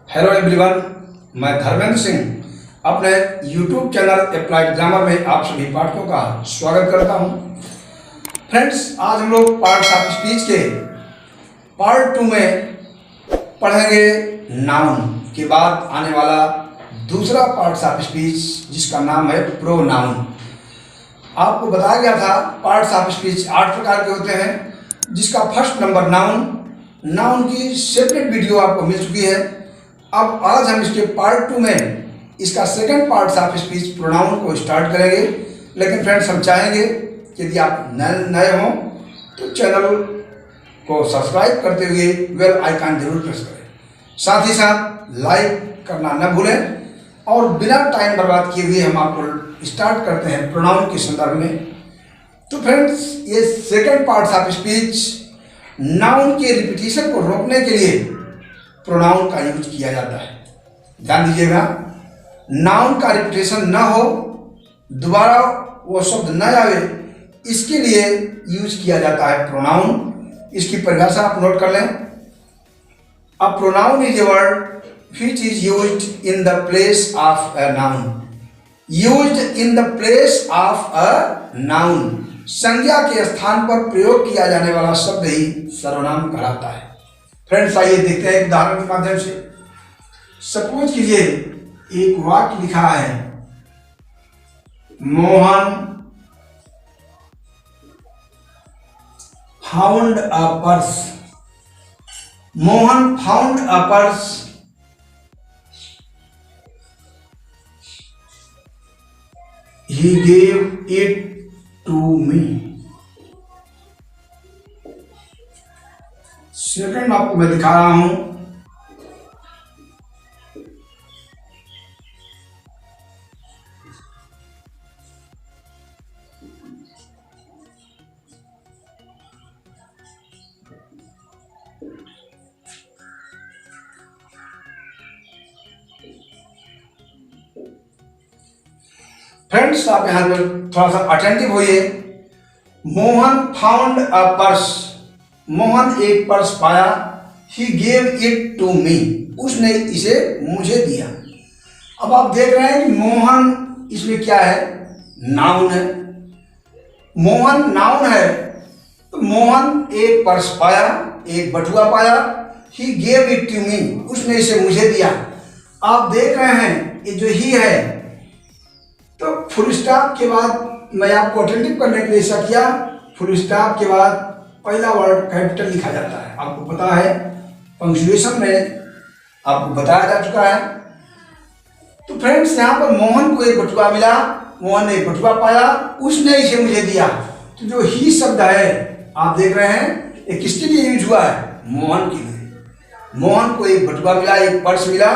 Hello everyone, मैं धर्मेंद्र सिंह अपने YouTube channel applied grammar में आप सभी पाठकों का स्वागत करता हूं। फ्रेंड्स, आज हम लोग पार्ट्स ऑफ स्पीच के पार्ट 2 में पढ़ेंगे नाउन के बाद आने वाला दूसरा पार्ट्स ऑफ स्पीच जिसका नाम है प्रोनाउन। आपको बताया गया था पार्ट्स ऑफ स्पीच 8 प्रकार के होते हैं, जिसका फर्स्ट नंबर नाउन की सेपरेट वीडियो आपको मिल चुकी है। अब आज हम इसके पार्ट 2 में इसका second parts of speech pronoun को स्टार्ट करेंगे। लेकिन फ्रेंड्स, हम चाहेंगे कि यदि आप नए हों तो चैनल को सब्सक्राइब करते हुए बेल आइकन जरूर प्रेस करें, साथ ही साथ लाइक करना न भूलें। और बिना टाइम बर्बाद किए हुए हम आपको स्टार्ट करते हैं प्रोनाउन के संदर्भ में। तो फ्रेंड्स, ये second parts of speech noun के रिपीटिशन को रोकने के लिए प्रोनाउन का यूज किया जाता है। ध्यान दीजिएगा, नाउन का रिपीटेशन न हो, दोबारा वो शब्द न आवे, इसके लिए यूज किया जाता है प्रोनाउन। इसकी परिभाषा आप नोट कर लें। A pronoun is a word which is used in the place of a noun. Used in the place of a noun. संज्ञा के स्थान पर प्रयोग किया जाने वाला शब्द ही सर्वनाम कहलाता है। फ्रेंड्स, आइए देखते हैं एक उदाहरण के माध्यम से। सपोज कीजिए एक वाक्य लिखा है, Mohan found a purse. Mohan found a purse. He gave it to me. Second आपको मैं दिखा रहा हूं। फ्रेंड्स, आप यहां पर थोड़ा सा अटेंटिव होइए। Mohan found a purse. Mohan एक पर्स पाया। He gave it to me. उसने इसे मुझे दिया। अब आप देख रहे हैं कि मोहन इसमें क्या है? नाउन है। मोहन नाउन है तो मोहन एक पर्स पाया, एक बटुआ पाया। He gave it to me. उसने इसे मुझे दिया। आप देख रहे हैं ये जो ही है, तो फुल स्टॉप के बाद मैं आपको अटेंटिव करने के लिए ऐसा किया। फुल स्टॉप के बाद पहला वर्ड कैपिटल लिखा जाता है। आपको पता है, पंक्चुएशन में आपको बताया जा चुका है। तो फ्रेंड्स, यहाँ पर मोहन को एक बटुआ मिला, मोहन ने एक बटुआ पाया, उसने इसे मुझे दिया। तो जो ही शब्द है आप देख रहे हैं, ये किसके लिए यूज हुआ है? मोहन के लिए। मोहन को एक बटुआ मिला, एक पर्स मिला,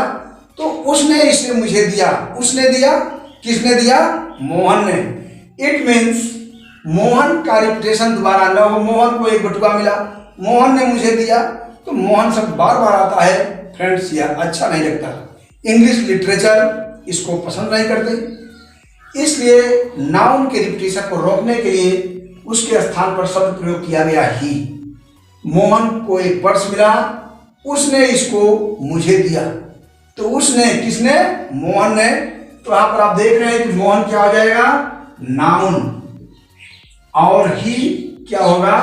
तो उसने इसे मुझे दिया। उसने दिया, किसने दिया? मोहन ने। इट मीन्स मोहन का रिपीटेशन दोबारा न हो। मोहन को एक बटुआ मिला, मोहन ने मुझे दिया, तो मोहन शब्द बार बार आता है। फ्रेंड्स, यह अच्छा नहीं लगता। इंग्लिश लिटरेचर इसको पसंद नहीं करते। इसलिए नाउन के रिपीटेशन को रोकने के लिए उसके स्थान पर शब्द प्रयोग किया गया ही। मोहन को एक पर्स मिला, उसने इसको मुझे दिया। तो उसने, किसने? मोहन ने। तो यहां पर आप देख रहे हैं कि मोहन क्या हो जाएगा? नाउन। और ही क्या होगा?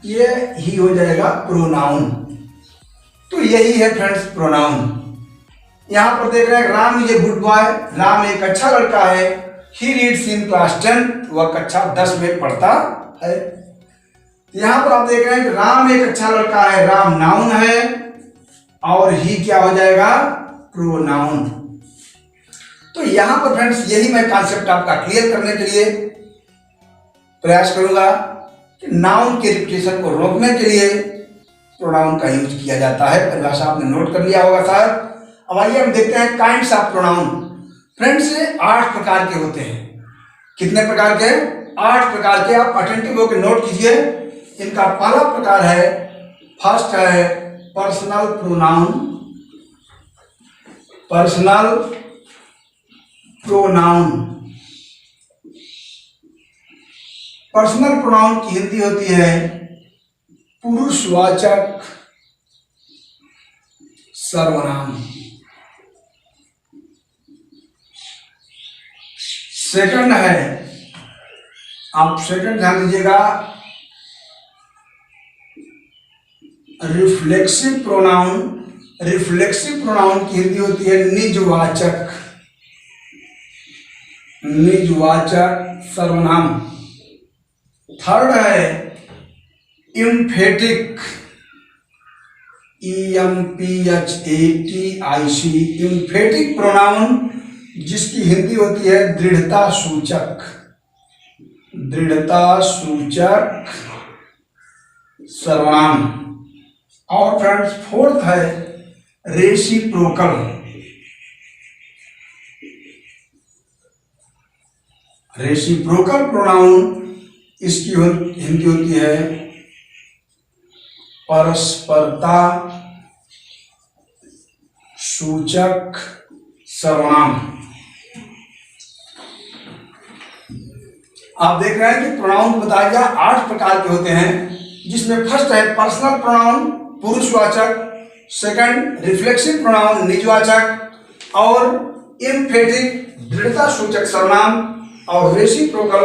ये ही हो जाएगा प्रोनाउन। तो यही है फ्रेंड्स प्रोनाउन। यहां पर देख रहे हैं Ram is a good boy. Ram एक अच्छा लड़का है। He reads in class 10। वह कक्षा 10 में पढ़ता है। यहां पर आप देख रहे हैं कि राम एक अच्छा लड़का है। राम नाउन है और ही क्या हो जाएगा? प्रोनाउन। तो यहां पर फ्रेंड्स, यही मैं कॉन्सेप्ट आपका क्लियर करने के लिए प्रयास करूंगा कि नाउन के रिपीटेशन को रोकने के लिए प्रोनाउन का यूज किया जाता है। परिभाषा आपने नोट कर लिया होगा शायद। अब आइए हम देखते हैं काइंड्स ऑफ प्रोनाउन। फ्रेंड्स, 8 प्रकार के होते हैं। कितने प्रकार के? 8 प्रकार के। आप अटेंटिव होकर नोट कीजिए। इनका पहला प्रकार है, फर्स्ट है personal pronoun. Personal pronoun. Personal pronoun की हिंदी होती है पुरुषवाचक सर्वनाम। सेकंड है, आप सेकंड ध्यान दीजिएगा, रिफ्लेक्सिव प्रोनाउन। रिफ्लेक्सिव प्रोनाउन की हिंदी होती है निजवाचक। निजवाचक सर्वनाम। थर्ड है इम्फेटिक। EMPHATIC। इम्फेटिक प्रोनाउन जिसकी हिंदी होती है दृढ़ता सूचक। दृढ़ता सूचक सर्वनाम। और फ्रेंड्स फोर्थ है रेसिप्रोकल। रेसिप्रोकल प्रोनाउन इसकी हिंदी होती है परस्परता सूचक सर्वनाम। आप देख रहे हैं कि प्रोनाउन बताया गया 8 प्रकार के होते हैं, जिसमें फर्स्ट है पर्सनल प्रोनाउन पुरुषवाचक, सेकंड रिफ्लेक्सिव प्रोनाउन निजवाचक, और एम्फेटिक दृढ़ता सूचक सर्वनाम, और रेसिप्रोकल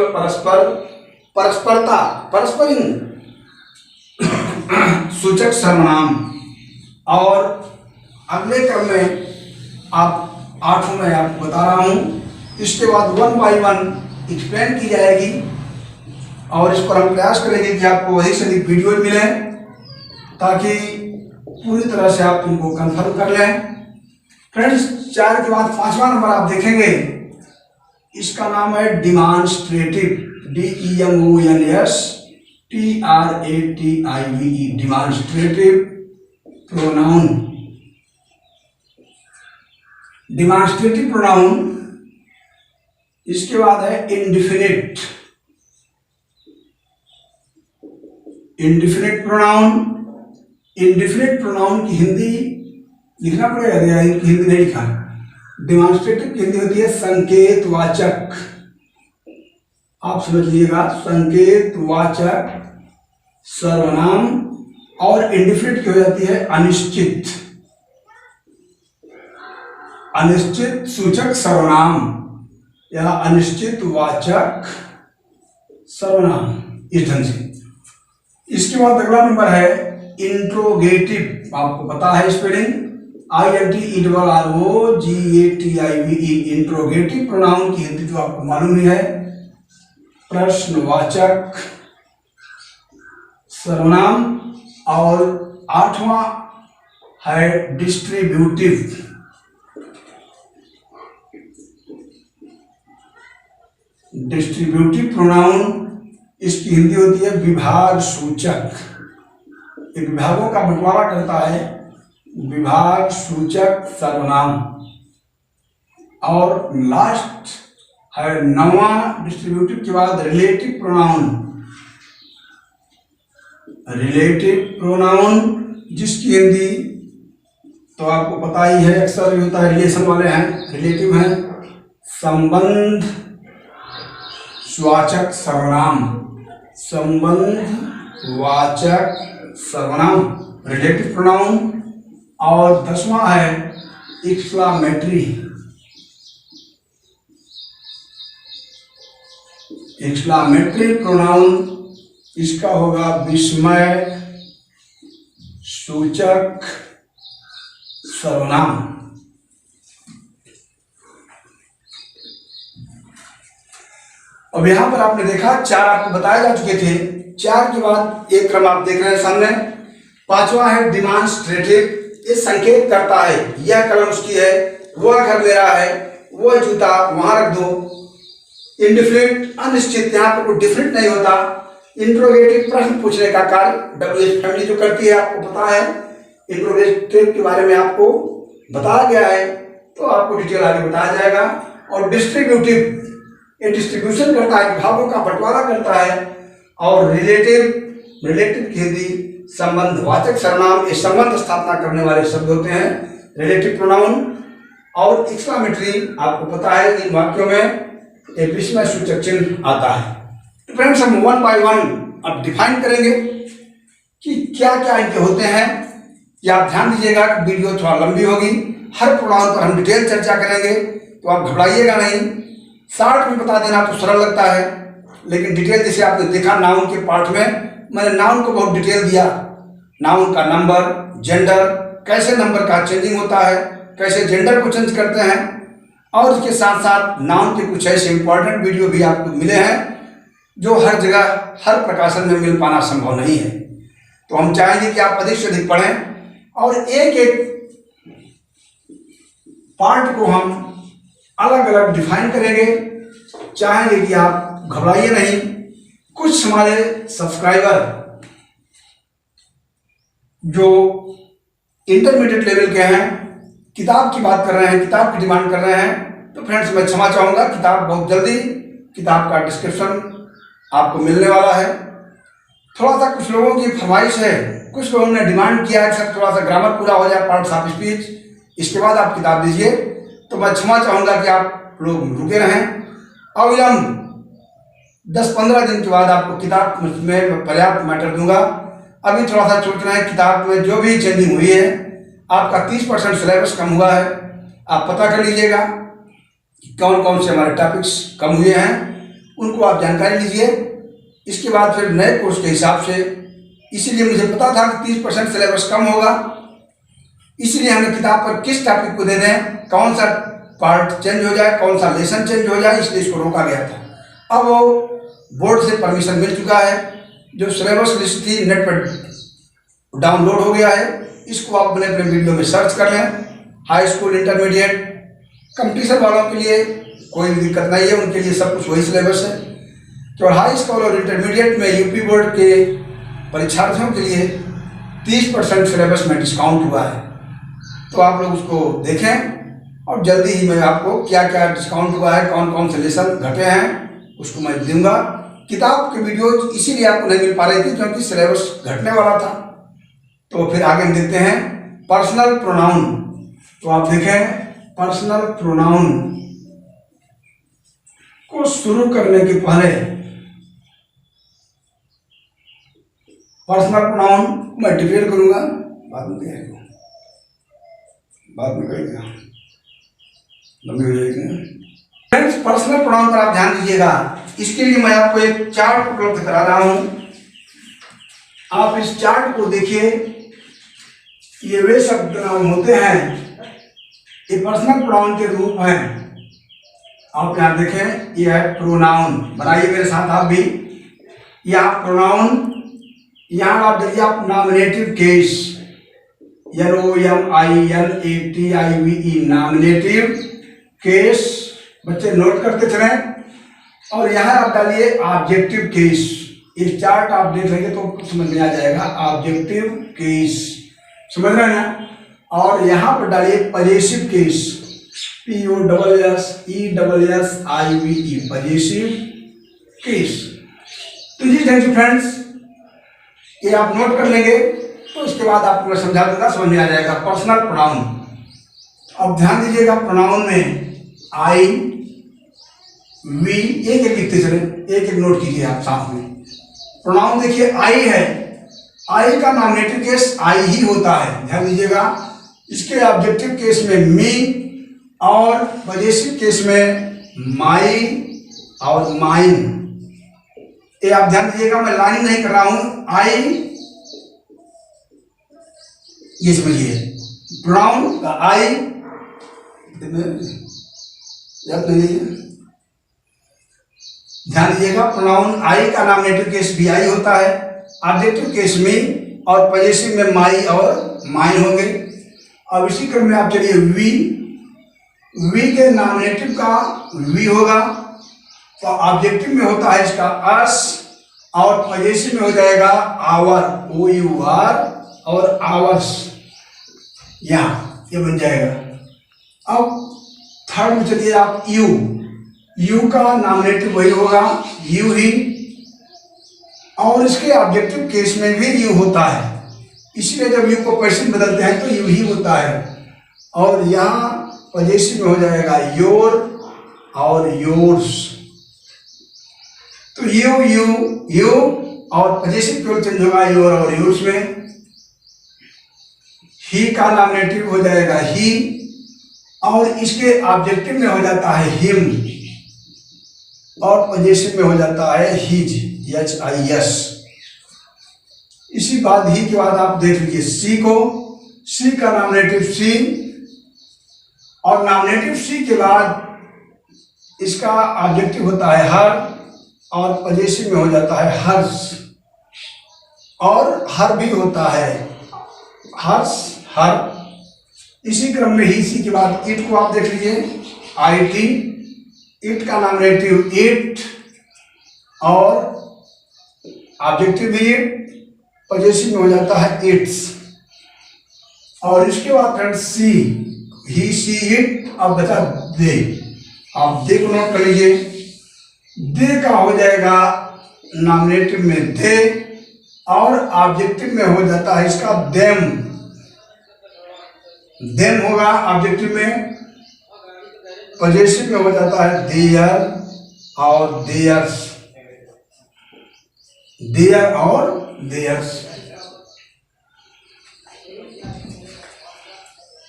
परस्परता परस्परिंग सूचक सर्वनाम। और अगले क्रम में आप 8 में आपको बता रहा हूं, इसके बाद 1 बाय 1 एक्सप्लेन की जाएगी, और इस पर हम प्रयास करेंगे कि आपको अधिक से अधिक वीडियो मिले, ताकि पूरी तरह से आप इनको कंफर्म कर लें। फ्रेंड्स 4 के बाद 5वां नंबर आप देखेंगे, इसका नाम है demonstrative. DEMONSTRATIVE। Demonstrative pronoun. Demonstrative pronoun. इसके बाद है indefinite. Indefinite pronoun. Indefinite pronoun की हिंदी लिखना पड़ेगा, इनकी हिंदी नहीं लिखा। डिमॉन्स्ट्रेटिव की हिंदी होती है संकेतवाचक। आप समझ लीजिएगा, संकेतवाचक सर्वनाम। और इंडिफिनिट की हो जाती है अनिश्चित। अनिश्चित सूचक सर्वनाम या अनिश्चित वाचक सर्वनाम, इस ढंग से। इसके बाद अगला नंबर है इंट्रोगेटिव। आपको पता है स्पेलिंग INTERROGATIVE। इंट्रोगेटिव प्रोनाउन की हिंदी तो आपको मालूम ही है प्रश्नवाचक सर्वनाम। और 8वां है डिस्ट्रीब्यूटिव। डिस्ट्रीब्यूटिव प्रोनाउन इसकी हिंदी होती है विभाग सूचक। ये विभागों का बंटवारा करता है, विभाग सूचक सर्वनाम। और लास्ट है 9वां डिस्ट्रीब्यूटिव के बाद रिलेटिव प्रोनाउन। रिलेटिव प्रोनाउन जिसकी हिंदी तो आपको पता ही है, अक्सर होता है रिलेशन वाले हैं, रिलेटिव हैं संबंध वाचक सर्वनाम। संबंध वाचक सर्वनाम रिलेटिव प्रोनाउन। और 10वां है एक्सक्लामेटरी। एक्सक्लामेटरी प्रोनाउन इसका होगा विस्मय सूचक सर्वनाम। अब यहां पर आपने देखा 4 आपको बताए जा चुके थे। 4 के बाद एक क्रम आप देख रहे हैं सामने। 5वां है डिमॉन्स्ट्रेटिव। ये संकेत करता है, यह कलम उसकी है, वह घर मेरा है, वह जूता वहां रख दो। इंडिफिनिट अनिश्चित, यहाँ पर कोई डिफिनिट नहीं होता। इंट्रोगेटिव प्रश्न पूछने का कार्य WH फैमिली जो करती है, आपको पता है। इंट्रोगेटिव के बारे में आपको बताया गया है, तो आपको डिटेल आगे बताया जाएगा। और डिस्ट्रीब्यूटिव ये डिस्ट्रीब्यूशन करता है, विभागों का बंटवारा करता है। और रिलेटिव की हिंदी संबंधवाचक सर्वनाम, ये संबंध स्थापना करने वाले शब्द होते हैं रिलेटिव प्रोनाउन। और एक्सक्लामेटरी आपको पता है इन वाक्यों में एक विस्मय सूचक चिन्ह आता है। तो फ्रेंड्स हम 1 बाय 1 अब डिफाइन करेंगे कि क्या क्या इनके होते हैं। या आप ध्यान दीजिएगा कि वीडियो थोड़ा लंबी होगी, हर प्रोनाउन पर हम डिटेल चर्चा करेंगे, तो आप घबराइएगा नहीं, शॉर्ट में बता देना तो सरल लगता है, लेकिन डिटेल जैसे आपने देखा नाउन के पार्ट में मैंने नाउन को बहुत डिटेल दिया। नाउन का नंबर, जेंडर, कैसे नंबर का चेंजिंग होता है, कैसे जेंडर को चेंज करते हैं, और उसके साथ साथ नाउन के कुछ ऐसे इंपॉर्टेंट वीडियो भी आपको मिले हैं जो हर जगह हर प्रकाशन में मिल पाना संभव नहीं है। तो हम चाहेंगे कि आप अधिक से अधिक पढ़ें और एक एक पार्ट को हम अलग अलग डिफाइन करेंगे। चाहेंगे कि आप घबराइए नहीं। कुछ हमारे सब्सक्राइबर जो इंटरमीडिएट लेवल के हैं, किताब की बात कर रहे हैं, किताब की डिमांड कर रहे हैं, तो फ्रेंड्स मैं क्षमा चाहूँगा, किताब बहुत जल्दी, किताब का डिस्क्रिप्शन आपको मिलने वाला है। थोड़ा सा कुछ लोगों की फरमाइश है, कुछ लोगों ने डिमांड किया है सर थोड़ा सा ग्रामर पूरा हो जाए, पार्ट्स ऑफ स्पीच, इसके बाद आप किताब दीजिए। तो मैं क्षमा चाहूँगा कि आप लोग रुके रहें। अविलंब 10-15 दिन के बाद आपको किताब में पर्याप्त मैटर दूंगा। अभी थोड़ा सा सोच रहे हैं किताब में जो भी चेंजिंग हुई है, आपका 30% सिलेबस कम हुआ है, आप पता कर लीजिएगा कौन कौन से हमारे टॉपिक्स कम हुए हैं, उनको आप जानकारी लीजिए। इसके बाद फिर नए कोर्स के हिसाब से, इसीलिए मुझे पता था कि 30% सिलेबस कम होगा, इसीलिए हमने किताब पर किस टॉपिक को दे दें, कौन सा पार्ट चेंज हो जाए, कौन सा लेसन चेंज हो जाए, इसलिए इसको रोका गया था। अब वो बोर्ड से परमिशन मिल चुका है, जो सिलेबस लिस्ट थी नेट पर डाउनलोड हो गया है, इसको आप अपने अपने वीडियो में सर्च कर लें। हाई स्कूल, इंटरमीडिएट, कंपटीशन वालों के लिए कोई दिक्कत नहीं है, उनके लिए सब कुछ वही सिलेबस है। तो हाई स्कूल और इंटरमीडिएट में यूपी बोर्ड के परीक्षार्थियों के लिए 30% सिलेबस में डिस्काउंट हुआ है, तो आप लोग उसको देखें और जल्दी ही मैं आपको क्या क्या डिस्काउंट हुआ है, कौन कौन से लेसन घटे हैं, उसको मैं दूंगा। किताब के वीडियो इसीलिए आपको नहीं मिल पा रही थी क्योंकि सिलेबस घटने वाला था। तो फिर आगे हम देखते हैं पर्सनल प्रोनाउन। तो आप देखें पर्सनल प्रोनाउन को शुरू करने के पहले पर्सनल प्रोनाउन मैं डिटेल करूंगा, बाद में करेंगे, लंबी हो जाएगी। फ्रेंड्स, पर्सनल प्रोनाउन पर आप ध्यान दीजिएगा। इसके लिए मैं आपको एक चार्ट उपलब्ध करा रहा हूं, आप इस चार्ट को देखिए। ये वे शब्द होते हैं, ये पर्सनल प्रोनाउन के रूप हैं। आप यहां देखें, ये है प्रोनाउन, बनाइए मेरे साथ आप भी। यहां प्रोनाउन, यहां आप देखिए आप nominative case, NOMINATIVE, nominative case, बच्चे नोट करते चले। और यहां आप डालिए ऑब्जेक्टिव केस। इस चार्ट आप देख लेंगे तो समझ में आ जाएगा, ऑब्जेक्टिव केस, समझ रहे हैं ना। और यहां पर डालिए possessive case, POSSESSIVE, possessive case. तो जी थैंक यू फ्रेंड्स, ये आप नोट कर लेंगे तो इसके बाद आपको मैं समझा दूंगा, समझ में आ जाएगा। पर्सनल प्रोनाउन, अब ध्यान दीजिएगा, प्रोनाउन में आई, वी, एक एक लिखते चले, एक एक नोट कीजिए आप साथ में। प्रोनाउन देखिए आई है, आई का नॉमिनेटिव केस आई ही होता है, ध्यान दीजिएगा। इसके ऑब्जेक्टिव केस में मी और पजेसिव केस में माई और माइन। ये आप ध्यान दीजिएगा, मैं लाइनिंग नहीं कर रहा हूं। आई, ये समझिए प्रोनाउन का आई, ध्यान दीजिएगा, प्रोनाउन आई का नॉमिनेटिव केस भी आई होता है, ऑब्जेक्टिव केस में और पजेसिव में माई और माइन होंगे। अब इसी क्रम में आप चलिए वी, वी के नॉमिनेटिव का वी होगा, तो ऑब्जेक्टिव में होता है इसका अस, और पजेसिव में हो जाएगा आवर, OUR, और आवर्स, यहाँ ये बन जाएगा। अब थर्ड में चलिए आप यू, यू का नॉमिनेटिव वही होगा, यू ही, और इसके ऑब्जेक्टिव केस में भी यू होता है, इसलिए जब यू को पैसिव बदलते हैं तो यू ही होता है। और यहाँ पजेसिव में हो जाएगा योर और योर्स, तो यू यू यू, और पजेसिव केवल चेंज होगा योर और योर्स में। ही का नॉमिनेटिव हो जाएगा ही, और इसके ऑब्जेक्टिव में हो जाता है हिम, और पजेसिव में हो जाता है हीज, HIS। इसी बाद ही के बाद आप देख लीजिए सी को, सी का नॉमिनेटिव सी, और नॉमिनेटिव सी के बाद इसका ऑब्जेक्टिव होता है हर, और पजेसिव में हो जाता है हर्ष, और हर भी होता है हर्ष, हर। इसी क्रम में ही सी के बाद इट को आप देख लीजिए, IT, इट का नॉमिनेटिव इट, और ऑब्जेक्टिव भी इट, पजेसिव में हो जाता है इट्स। और इसके बाद friend C, he, C, it. अब बचा दे, आप दे को नोट कर लीजिए। दे का हो जाएगा नॉमिनेटिव में दे, और ऑब्जेक्टिव में हो जाता है इसका देम, देम होगा ऑब्जेक्टिव में। पजेसिव में हो जाता है देयर और देयर्स, देयर और देयर्स।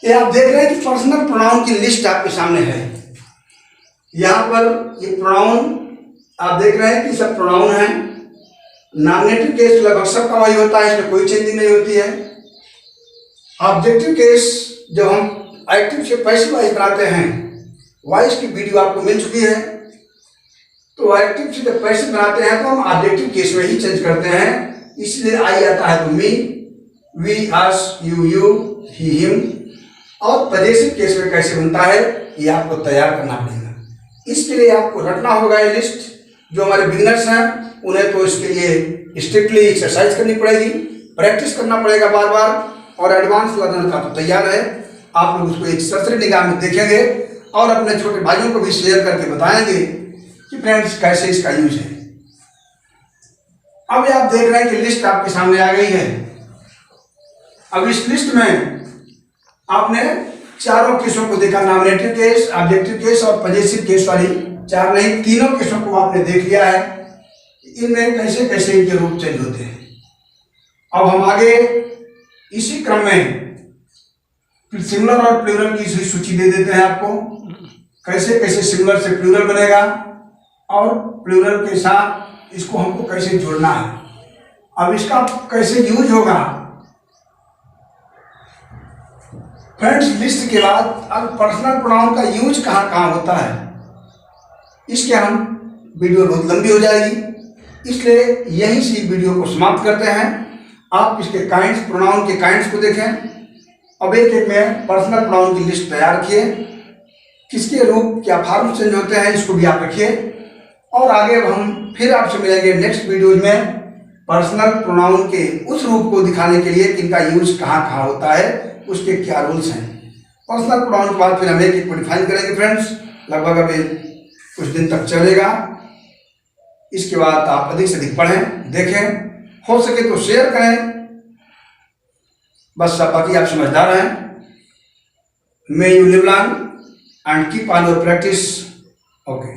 ये आप देख रहे हैं कि पर्सनल प्रोनाउन की लिस्ट आपके सामने है। यहां पर ये प्रोनाउन आप देख रहे हैं कि सब प्रोनाउन है। नॉमिनेटिव केस लगभग सबका वही होता है, इसमें कोई चेंजिंग नहीं होती है। ऑब्जेक्टिव केस जब हम एक्टिव से पैसिव वाइज बनाते हैं, वॉइस की वीडियो आपको मिल चुकी है। तो एक्टिव से जब पैसिव बनाते हैं तो हम ऑब्जेक्टिव केस में ही चेंज करते हैं। इसलिए आई आता है तो me, we, us, you, he, him. और पजेसिव केस में कैसे बनता है ये आपको तैयार करना पड़ेगा। इसके लिए आपको रटना होगा ये लिस्ट। जो हमारे बिगिनर्स हैं उन्हें तो इसके लिए स्ट्रिक्टली एक्सरसाइज करनी पड़ेगी, प्रैक्टिस करना पड़ेगा बार बार। और एडवांस लर्नर का तो तैयार है, आप लोग उसको एक सरसरी निगाह में देखेंगे और अपने छोटे भाइयों को भी शेयर करके बताएंगे कि फ्रेंड्स कैसे इसका यूज है। अब आप देख रहे हैं कि लिस्ट आपके सामने आ गई है। अब इस लिस्ट में आपने चारों केसों को देखा, नॉमिनेटिव केस, ऑब्जेक्टिव केस और पजेसिव केस वाली, चार नहीं तीनों केसों को आपने देख लिया है। इनमें कैसे कैसे इनके रूप चेंज होते हैं। अब हम आगे इसी क्रम में फिर सिंगुलर और प्लूरल की सूची दे देते हैं आपको, कैसे कैसे सिंगुलर से प्लूरल बनेगा और प्लूरल के साथ इसको हमको कैसे जोड़ना है। अब इसका कैसे यूज होगा फ्रेंड्स। लिस्ट के बाद अब पर्सनल प्रोनाउन का यूज कहाँ कहाँ होता है, इसके हम वीडियो बहुत लंबी हो जाएगी, इसलिए यहीं से वीडियो को समाप्त करते हैं। आप इसके काइंड्स, प्रोनाउन के काइंड्स को देखें। अब एक एक में पर्सनल प्रोनाउन की लिस्ट तैयार रखिए, किसके रूप क्या फॉर्म चेंज होते हैं इसको भी आप रखिए। और आगे हम फिर आपसे मिलेंगे नेक्स्ट वीडियोज में पर्सनल प्रोनाउन के उस रूप को दिखाने के लिए कि इनका यूज कहाँ कहाँ होता है, उसके क्या रूल्स हैं। पर्सनल प्रोनाउन के बाद फिर हम एक एक को डिफाइन करेंगे फ्रेंड्स। लगभग अभी कुछ दिन तक चलेगा। इसके बाद आप अधिक से अधिक पढ़ें, देखें, हो सके तो शेयर करें। बस बाकी आप समझदार हैं। May you live long and keep on your practice. Okay.